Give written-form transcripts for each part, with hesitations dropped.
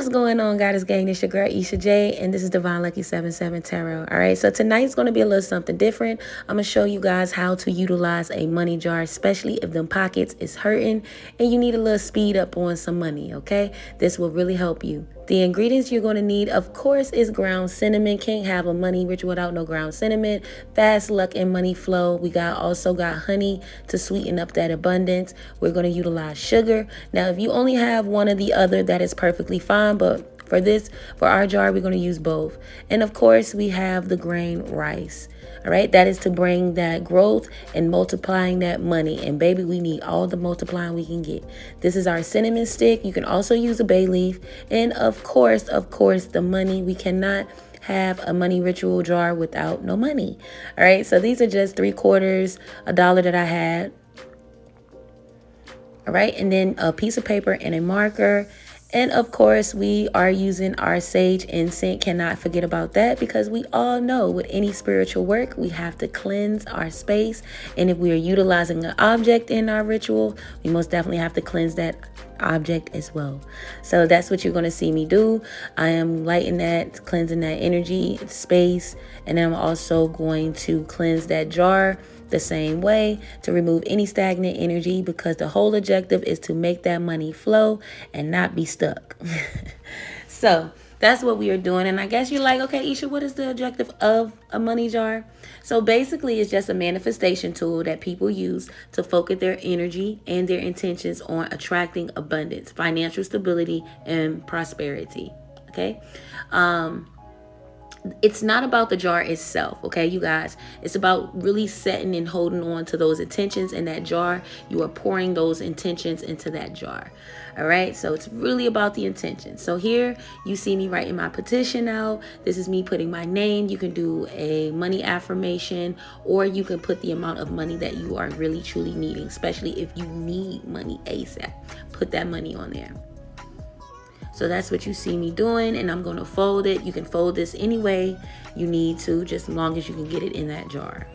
What's going on, Goddess Gang? It's your girl Isha J, and this is Divine Lucky 77 Tarot. All right, so tonight's going to be a little something different. I'm going to show you guys how to utilize a money jar, especially if them pockets is hurting and you need a little speed up on some money, okay? This will really help you. The ingredients you're going to need, of course, is ground cinnamon. Can't have a money ritual without no ground cinnamon. Fast luck and money flow. We also got honey to sweeten up that abundance. We're going to utilize sugar. Now, if you only have one or the other, that is perfectly fine. But for our jar, we're going to use both. And of course, we have the grain rice. All right, that is to bring that growth and multiplying that money. And baby, we need all the multiplying we can get. This is our cinnamon stick. You can also use a bay leaf. And of course, the money. We cannot have a money ritual jar without no money. All right, so these are just 3/4 $1 that I had. All right, and then a piece of paper and a marker. And of course, we are using our sage incense. Cannot forget about that, because we all know with any spiritual work, we have to cleanse our space. And if we are utilizing an object in our ritual, we most definitely have to cleanse that object as well. So that's what you're going to see me do. I am lighting that, cleansing that energy space. And then I'm also going to cleanse that jar the same way to remove any stagnant energy, because the whole objective is to make that money flow and not be stuck. So that's what we are doing. And I guess you're like, okay, Isha, what is the objective of a money jar? So basically, it's just a manifestation tool that people use to focus their energy and their intentions on attracting abundance, financial stability, and prosperity. Okay. It's not about the jar itself, okay, you guys. It's about really setting and holding on to those intentions in that jar. You are pouring those intentions into that jar. All right, so it's really about the intention. So here you see me writing my petition out. This is me putting my name. You can do a money affirmation, or you can put the amount of money that you are really truly needing, especially if you need money ASAP. Put that money on there. So that's what you see me doing, and I'm going to fold it. You can fold this any way you need to, just as long as you can get it in that jar.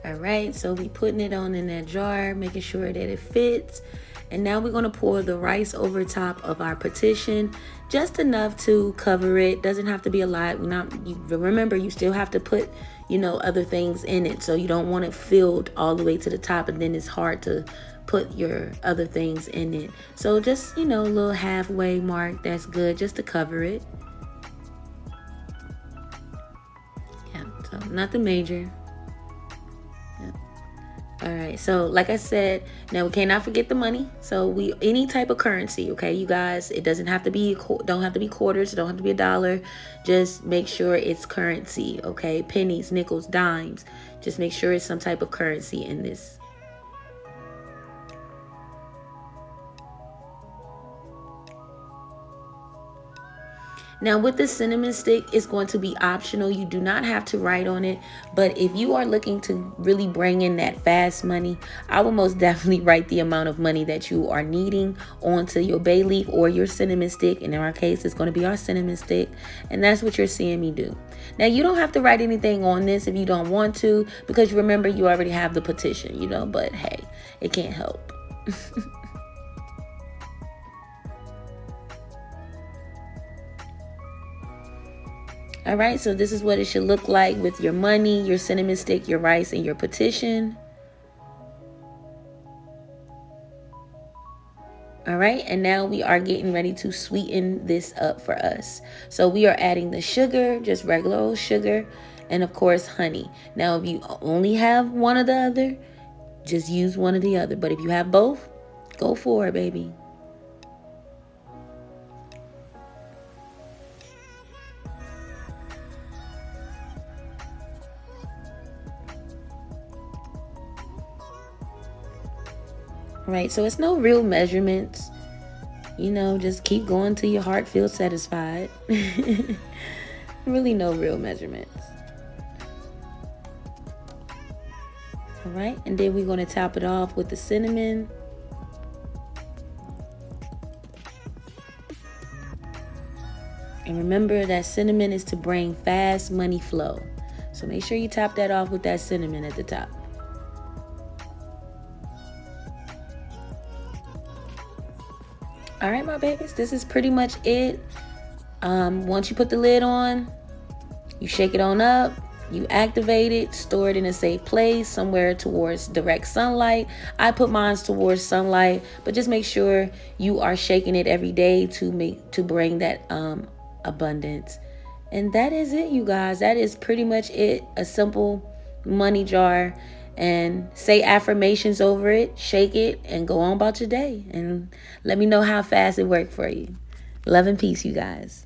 All right, so we putting it on in that jar, making sure that it fits. And now we're going to pour the rice over top of our petition, just enough to cover it. Doesn't have to be a lot. Remember, you still have to put, other things in it. So you don't want it filled all the way to the top, and then it's hard to put your other things in it. So just, a little halfway mark. That's good, just to cover it. Yeah, so nothing major. All right, so like I said, now we cannot forget the money. So any type of currency, okay, you guys, it doesn't have to be, don't have to be quarters, don't have to be $1. Just make sure it's currency, okay? Pennies, nickels, dimes. Just make sure it's some type of currency in this. Now with the cinnamon stick, it's going to be optional. You do not have to write on it. But if you are looking to really bring in that fast money, I will most definitely write the amount of money that you are needing onto your bay leaf or your cinnamon stick. And in our case, it's going to be our cinnamon stick. And that's what you're seeing me do. Now, you don't have to write anything on this if you don't want to, because remember, you already have the petition, but hey, it can't help. All right, so this is what it should look like with your money, your cinnamon stick, your rice, and your petition. All right, and now we are getting ready to sweeten this up for us. So we are adding the sugar, just regular old sugar, and of course, honey. Now, if you only have one or the other, just use one or the other. But if you have both, go for it, baby. Right, so it's no real measurements. Just keep going till your heart feels satisfied. Really no real measurements. All right, and then we're going to top it off with the cinnamon. And remember that cinnamon is to bring fast money flow. So make sure you top that off with that cinnamon at the top. All right, my babies, this is pretty much it. Once you put the lid on, you shake it on up, you activate it, store it in a safe place, somewhere towards direct sunlight. I put mine towards sunlight, but just make sure you are shaking it every day to bring that abundance. And that is it, you guys. That is pretty much it. A simple money jar. And say affirmations over it, shake it, and go on about your day. And let me know how fast it worked for you. Love and peace, you guys.